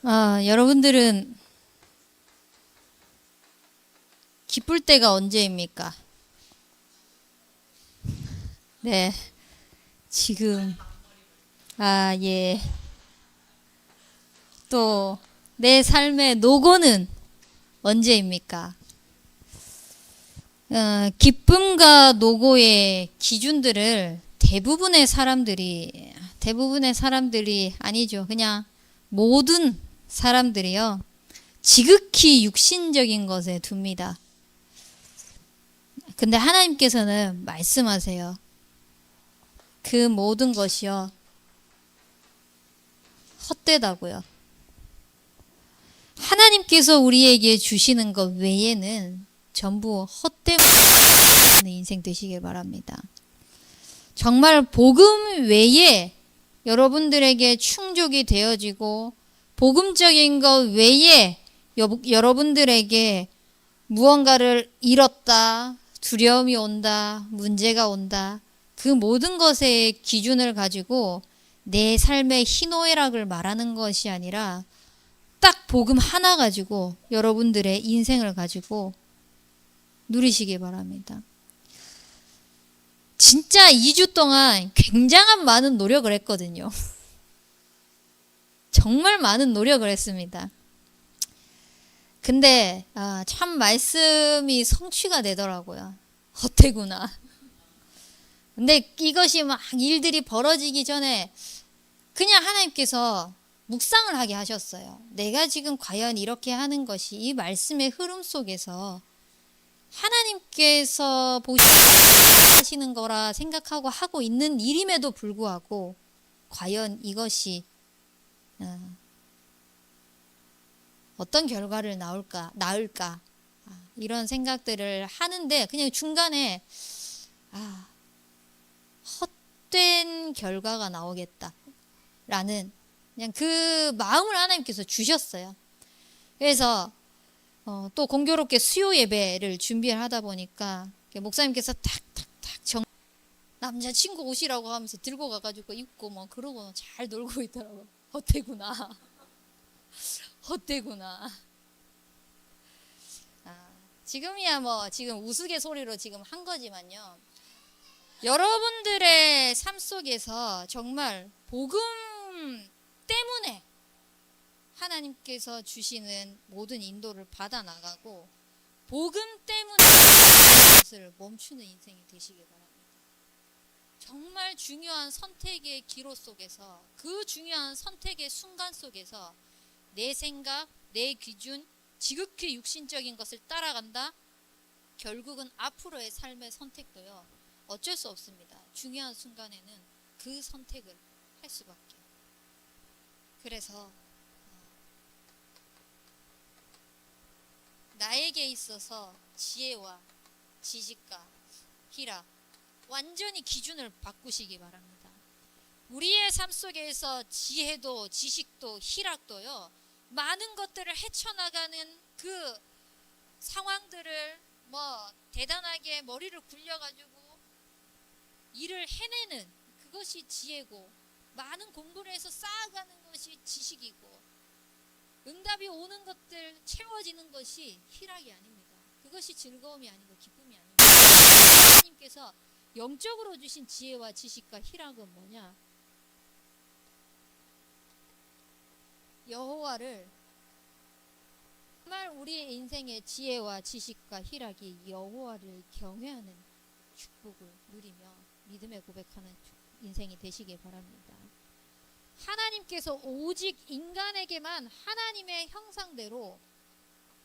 여러분들은 기쁠 때가 언제입니까? 네, 지금. 예. 또 내 삶의 노고는 언제입니까? 기쁨과 노고의 기준들을 대부분의 사람들이 아니죠. 그냥 모든 사람들이요. 지극히 육신적인 것에 둡니다. 근데 하나님께서는 말씀하세요. 그 모든 것이요. 헛되다고요. 하나님께서 우리에게 주시는 것 외에는 전부 헛되는 인생 되시길 바랍니다. 정말 복음 외에 여러분들에게 충족이 되어지고 복음적인 것 외에 여러분들에게 무언가를 잃었다, 두려움이 온다, 문제가 온다, 그 모든 것의 기준을 가지고 내 삶의 희노애락을 말하는 것이 아니라 딱 복음 하나 가지고 여러분들의 인생을 가지고 누리시기 바랍니다. 진짜 2주 동안 굉장한 많은 노력을 했거든요. 정말 많은 노력을 했습니다. 근데 참 말씀이 성취가 되더라고요. 헛되구나. 근데 이것이 막 일들이 벌어지기 전에 그냥 하나님께서 묵상을 하게 하셨어요. 내가 지금 과연 이렇게 하는 것이 이 말씀의 흐름 속에서 하나님께서 보시는 거라 생각하고 하고 있는 일임에도 불구하고 과연 이것이 어떤 결과를 낳을까 이런 생각들을 하는데 그냥 중간에 헛된 결과가 나오겠다라는 그냥 그 마음을 하나님께서 주셨어요. 그래서 또 공교롭게 수요 예배를 준비를 하다 보니까 목사님께서 탁탁탁 남자친구 옷이라고 하면서 들고 가가지고 입고 뭐 그러고 잘 놀고 있더라고요. 헛되구나. 헛되구나. 지금이야 뭐 지금 우스갯소리로 지금 한 거지만요. 여러분들의 삶 속에서 정말 복음 때문에 하나님께서 주시는 모든 인도를 받아 나가고 복음 때문에 것을 멈추는 인생이 되시길 바랍니다. 정말 중요한 선택의 기로 속에서 그 중요한 선택의 순간 속에서 내 생각, 내 기준, 지극히 육신적인 것을 따라간다. 결국은 앞으로의 삶의 선택도요. 어쩔 수 없습니다. 중요한 순간에는 그 선택을 할 수밖에. 그래서 나에게 있어서 지혜와 지식과 희락 완전히 기준을 바꾸시기 바랍니다. 우리의 삶 속에서 지혜도 지식도 희락도요. 많은 것들을 헤쳐나가는 그 상황들을 대단하게 머리를 굴려가지고 일을 해내는 그것이 지혜고 많은 공부를 해서 쌓아가는 것이 지식이고 응답이 오는 것들 채워지는 것이 희락이 아닙니다. 그것이 즐거움이 아니고 기쁨이 아닙니다. 하나님께서 영적으로 주신 지혜와 지식과 희락은 뭐냐? 여호와를 정말 우리의 인생의 지혜와 지식과 희락이 여호와를 경외하는 축복을 누리며 믿음의 고백하는 인생이 되시길 바랍니다. 하나님께서 오직 인간에게만 하나님의 형상대로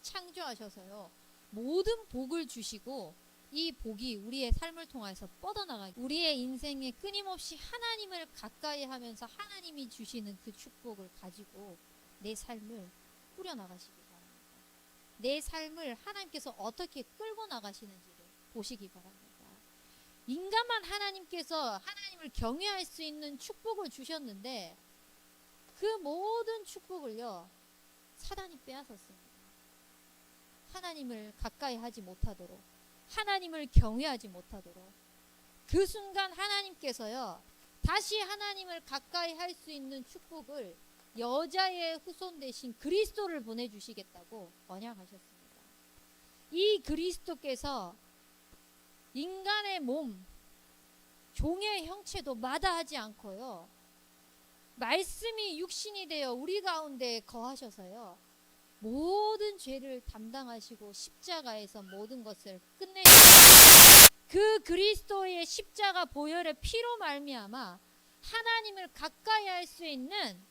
창조하셔서요. 모든 복을 주시고 이 복이 우리의 삶을 통해서 뻗어나가기 우리의 인생에 끊임없이 하나님을 가까이 하면서 하나님이 주시는 그 축복을 가지고 내 삶을 꾸려나가시기 바랍니다. 내 삶을 하나님께서 어떻게 끌고 나가시는지를 보시기 바랍니다. 인간만 하나님께서 하나님을 경외할 수 있는 축복을 주셨는데 그 모든 축복을요 사단이 빼앗았습니다. 하나님을 가까이 하지 못하도록 하나님을 경외하지 못하도록 그 순간 하나님께서요 다시 하나님을 가까이 할 수 있는 축복을 여자의 후손 대신 그리스도를 보내주시겠다고 언약하셨습니다. 이 그리스도께서 인간의 몸, 종의 형체도 마다하지 않고요, 말씀이 육신이 되어 우리 가운데 거하셔서요, 모든 죄를 담당하시고 십자가에서 모든 것을 끝내셨습니다. 그 그리스도의 십자가 보혈의 피로 말미암아 하나님을 가까이 할 수 있는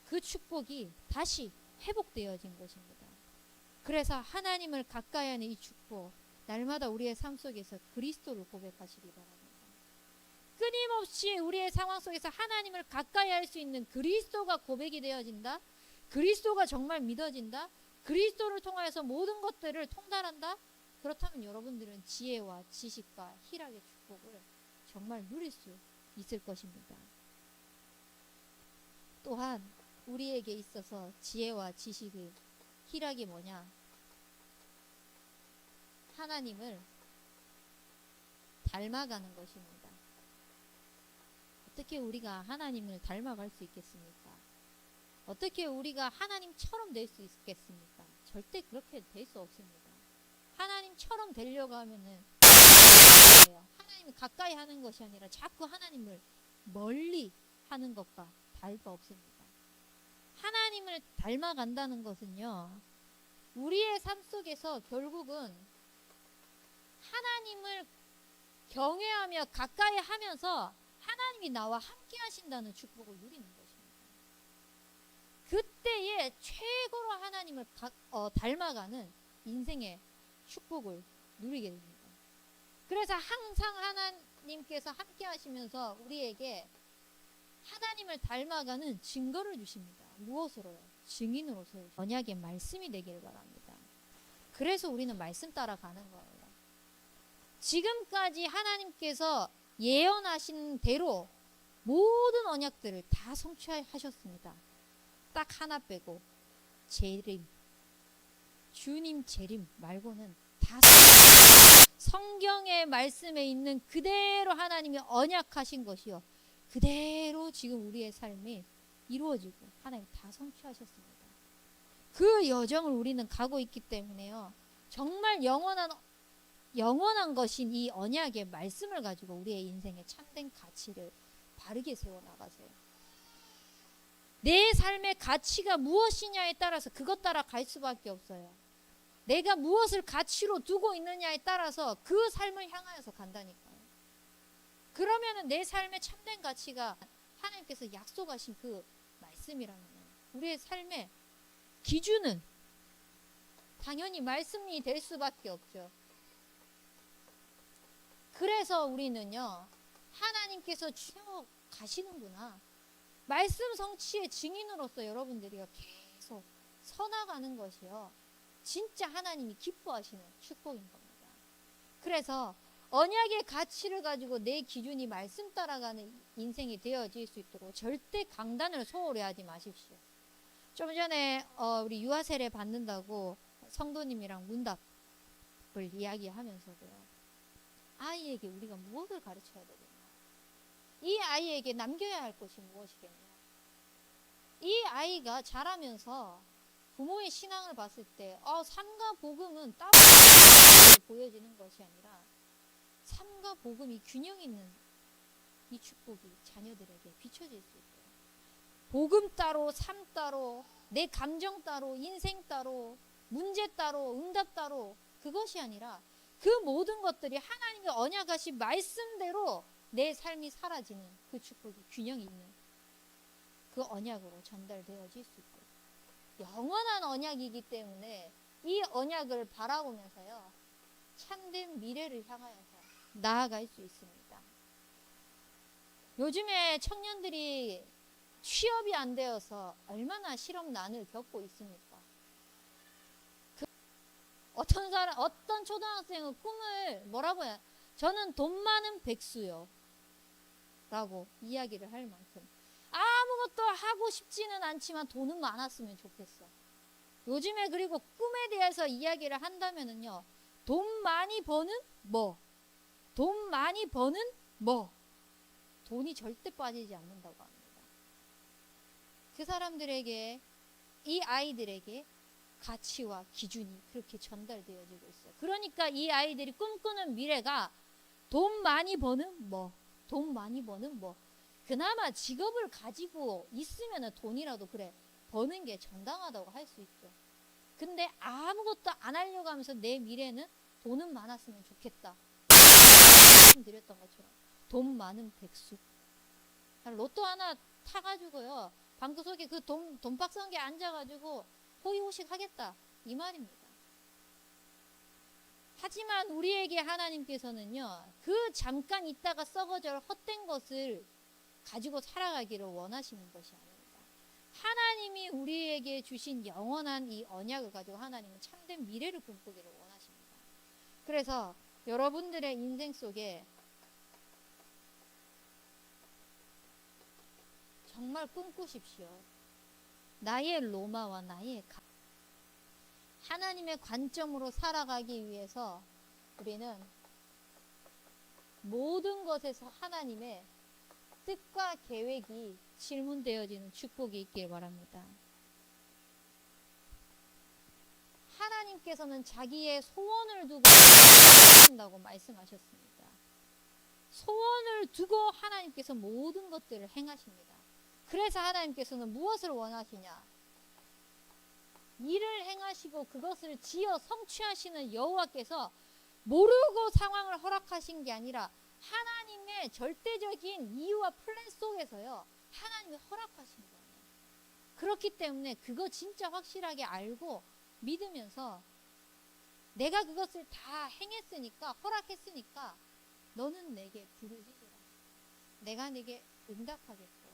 그 축복이 다시 회복되어진 것입니다. 그래서 하나님을 가까이 하는 이 축복, 날마다 우리의 삶 속에서 그리스도를 고백하시기 바랍니다. 끊임없이 우리의 상황 속에서 하나님을 가까이 할 수 있는 그리스도가 고백이 되어진다. 그리스도가 정말 믿어진다. 그리스도를 통하여서 모든 것들을 통달한다. 그렇다면 여러분들은 지혜와 지식과 희락의 축복을 정말 누릴 수 있을 것입니다. 또한 우리에게 있어서 지혜와 지식의 희락이 뭐냐? 하나님을 닮아가는 것입니다. 어떻게 우리가 하나님을 닮아갈 수 있겠습니까? 어떻게 우리가 하나님처럼 될 수 있겠습니까? 절대 그렇게 될 수 없습니다. 하나님처럼 되려고 하면은 하나님을 가까이 하는 것이 아니라 자꾸 하나님을 멀리 하는 것과 다를 바 없습니다. 하나님을 닮아간다는 것은요, 우리의 삶 속에서 결국은 하나님을 경외하며 가까이 하면서 하나님이 나와 함께 하신다는 축복을 누리는 것입니다. 그때에 최고로 하나님을 닮아가는 인생의 축복을 누리게 됩니다. 그래서 항상 하나님께서 함께 하시면서 우리에게 하나님을 닮아가는 증거를 주십니다. 무엇으로요? 증인으로서 언약의 말씀이 되기를 바랍니다. 그래서 우리는 말씀 따라가는 거예요. 지금까지 하나님께서 예언하신 대로 모든 언약들을 다 성취하셨습니다. 딱 하나 빼고 재림, 주님 재림 말고는 다 성경의 말씀에 있는 그대로 하나님이 언약하신 것이요, 그대로 지금 우리의 삶이 이루어지고 하나님 다 성취하셨습니다. 그 여정을 우리는 가고 있기 때문에요, 정말 영원한 것인 이 언약의 말씀을 가지고 우리의 인생의 참된 가치를 바르게 세워나가세요. 내 삶의 가치가 무엇이냐에 따라서 그것 따라 갈 수밖에 없어요. 내가 무엇을 가치로 두고 있느냐에 따라서 그 삶을 향하여서 간다니까요. 그러면은 내 삶의 참된 가치가 하나님께서 약속하신 그 말씀이라면 우리의 삶의 기준은 당연히 말씀이 될 수밖에 없죠. 그래서 우리는요, 하나님께서 쭉 가시는구나, 말씀 성취의 증인으로서 여러분들이 계속 서나가는 것이요, 진짜 하나님이 기뻐하시는 축복인 겁니다. 그래서 언약의 가치를 가지고 내 기준이 말씀 따라가는 인생이 되어질 수 있도록 절대 강단을 소홀히 하지 마십시오. 좀 전에 우리 유아 세례 받는다고 성도님이랑 문답을 이야기하면서도요, 아이에게 우리가 무엇을 가르쳐야 되겠냐, 이 아이에게 남겨야 할 것이 무엇이겠냐, 이 아이가 자라면서 부모의 신앙을 봤을 때 삶과 복음은 따로 보여지는 것이 아니라 삶과 복음이 균형 있는 이 축복이 자녀들에게 비춰질 수 있고요. 복음 따로, 삶 따로, 내 감정 따로, 인생 따로, 문제 따로, 응답 따로, 그것이 아니라 그 모든 것들이 하나님의 언약하신 말씀대로 내 삶이 사라지는 그 축복이 균형 있는 그 언약으로 전달되어질 수 있고, 영원한 언약이기 때문에 이 언약을 바라보면서요, 참된 미래를 향하여서 나아갈 수 있습니다. 요즘에 청년들이 취업이 안 되어서 얼마나 실업난을 겪고 있습니까? 어떤 초등학생은 꿈을 뭐라고 해요? 저는 돈 많은 백수요 라고 이야기를 할 만큼 아무것도 하고 싶지는 않지만 돈은 많았으면 좋겠어. 요즘에 그리고 꿈에 대해서 이야기를 한다면은요, 돈 많이 버는 뭐, 돈 많이 버는 뭐, 돈이 절대 빠지지 않는다고 합니다. 그 사람들에게, 이 아이들에게 가치와 기준이 그렇게 전달되어지고 있어요. 그러니까 이 아이들이 꿈꾸는 미래가 돈 많이 버는 뭐, 돈 많이 버는 뭐, 그나마 직업을 가지고 있으면 돈이라도 그래 버는 게 정당하다고 할 수 있죠. 근데 아무것도 안 하려고 하면서 내 미래는 돈은 많았으면 좋겠다. 말씀드렸던 것처럼 돈 많은 백수. 로또 하나 타가지고요, 방구석에 그 돈박스한 게 앉아가지고 호의호식 하겠다, 이 말입니다. 하지만 우리에게 하나님께서는요, 그 잠깐 있다가 썩어질 헛된 것을 가지고 살아가기를 원하시는 것이 아닙니다. 하나님이 우리에게 주신 영원한 이 언약을 가지고 하나님은 참된 미래를 꿈꾸기를 원하십니다. 그래서 여러분들의 인생 속에 정말 꿈꾸십시오. 나의 로마와 나의 하나님의 관점으로 살아가기 위해서 우리는 모든 것에서 하나님의 뜻과 계획이 질문되어지는 축복이 있길 바랍니다. 하나님께서는 자기의 소원을 두고 하신다고 말씀하셨습니다. 소원을 두고 하나님께서 모든 것들을 행하십니다. 그래서 하나님께서는 무엇을 원하시냐? 일을 행하시고 그것을 지어 성취하시는 여호와께서 모르고 상황을 허락하신 게 아니라 하나님의 절대적인 이유와 플랜 속에서요, 하나님이 허락하신 거예요. 그렇기 때문에 그거 진짜 확실하게 알고 믿으면서 내가 그것을 다 행했으니까, 허락했으니까 너는 내게 부르짖으라. 내가 내게 응답하겠고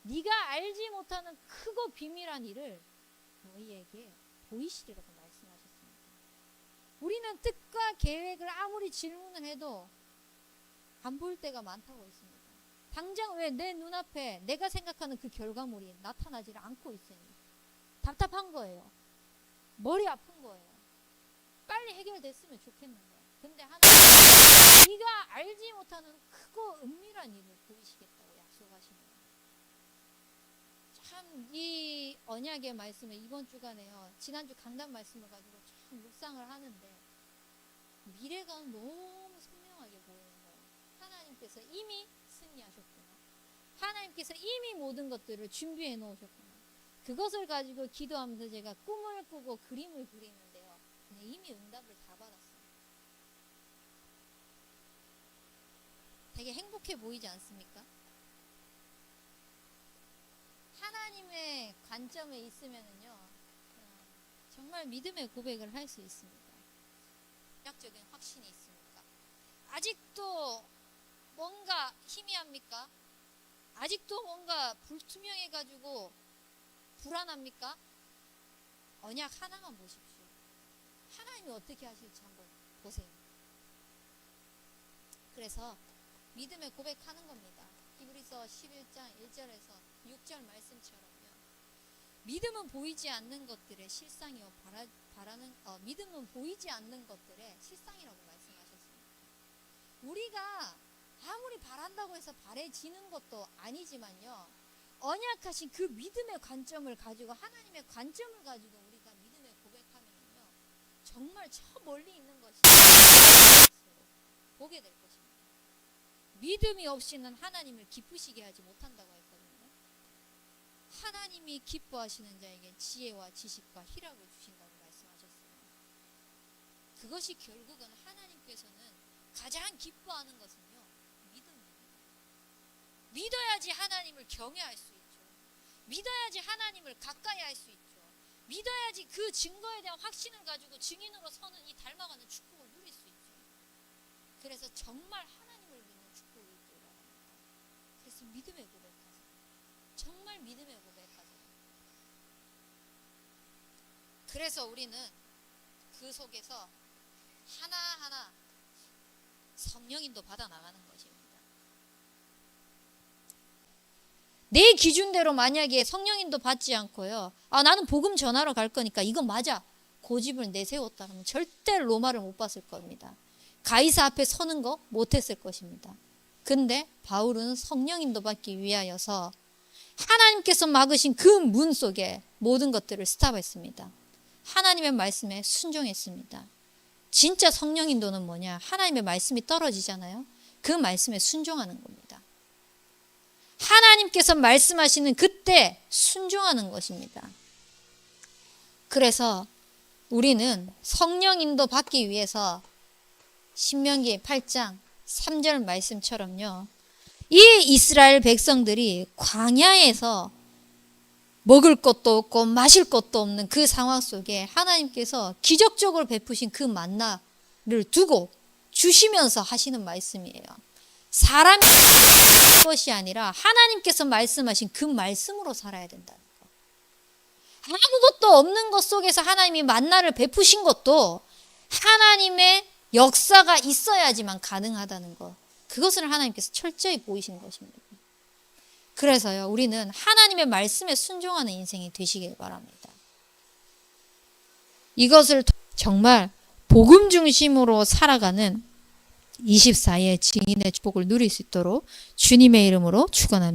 네가 알지 못하는 크고 비밀한 일을 너희에게 보이시리라고 말씀하셨습니다. 우리는 뜻과 계획을 아무리 질문을 해도 안 보일 때가 많다고 했습니다. 당장 왜 내 눈앞에 내가 생각하는 그 결과물이 나타나지 않고 있으니 답답한 거예요. 머리 아픈 거예요. 빨리 해결됐으면 좋겠는데, 근데 하나님은 네가 알지 못하는 크고 은밀한 일을 보이시겠다고 약속하십니다. 참 이 언약의 말씀을 이번 주간에요, 지난주 강단 말씀을 가지고 참 묵상을 하는데 미래가 너무 선명하게 보이는 거예요. 하나님께서 이미 승리하셨구나. 하나님께서 이미 모든 것들을 준비해 놓으셨구나. 그것을 가지고 기도하면서 제가 꿈을 꾸고 그림을 그리는데요, 이미 응답을 다 받았어요. 되게 행복해 보이지 않습니까? 하나님의 관점에 있으면은요, 정말 믿음의 고백을 할 수 있습니다. 약적인 확신이 있습니까? 아직도 뭔가 희미합니까? 아직도 뭔가 불투명해가지고 불안합니까? 언약 하나만 보십시오. 하나님이 어떻게 하실지 한번 보세요. 그래서 믿음의 고백하는 겁니다. 히브리서 11장 1절에서 6절 말씀처럼요, 믿음은 보이지 않는 것들의 실상이요 믿음은 보이지 않는 것들의 실상이라고 말씀하셨습니다. 우리가 아무리 바란다고 해서 바래지는 것도 아니지만요, 언약하신 그 믿음의 관점을 가지고, 하나님의 관점을 가지고 우리가 믿음의 고백하면요, 정말 저 멀리 있는 것이 보게 될 것입니다. 믿음이 없이는 하나님을 기쁘시게 하지 못한다고 했거든요. 하나님이 기뻐하시는 자에게 지혜와 지식과 희락을 주신다고 말씀하셨어요. 그것이 결국은 하나님께서는 가장 기뻐하는 것은요, 믿음입니다. 믿어야지 하나님을 경외할 수 있죠. 믿어야지 하나님을 가까이 할 수 있죠. 믿어야지 그 증거에 대한 확신을 가지고 증인으로 서는 이 닮아가는 축복을 누릴 수 있죠. 그래서 정말 하나님을 믿는 축복이 있길 바랍니다. 그래서 믿음의 고백하세요. 정말 믿음의 고백하세요. 그래서 우리는 그 속에서 하나하나 성령님도 받아 나가는 것입니다. 내 기준대로 만약에 성령님도 받지 않고요, 나는 복음 전하러 갈 거니까 이건 맞아, 고집을 내세웠다면 절대 로마를 못 봤을 겁니다. 가이사 앞에 서는 거 못했을 것입니다. 근데 바울은 성령님도 받기 위하여서 하나님께서 막으신 그 문 속에 모든 것들을 스탑했습니다. 하나님의 말씀에 순종했습니다. 진짜 성령 인도는 뭐냐? 하나님의 말씀이 떨어지잖아요. 그 말씀에 순종하는 겁니다. 하나님께서 말씀하시는 그때 순종하는 것입니다. 그래서 우리는 성령 인도 받기 위해서 신명기 8장 3절 말씀처럼요. 이 이스라엘 백성들이 광야에서 먹을 것도 없고 마실 것도 없는 그 상황 속에 하나님께서 기적적으로 베푸신 그 만나를 두고 주시면서 하시는 말씀이에요. 사람이 것이 아니라 하나님께서 말씀하신 그 말씀으로 살아야 된다는 거. 아무것도 없는 것 속에서 하나님이 만나를 베푸신 것도 하나님의 역사가 있어야지만 가능하다는 것. 그것을 하나님께서 철저히 보이신 것입니다. 그래서요, 우리는 하나님의 말씀에 순종하는 인생이 되시길 바랍니다. 이것을 정말 복음 중심으로 살아가는 24의 증인의 축복을 누릴 수 있도록 주님의 이름으로 축원합니다.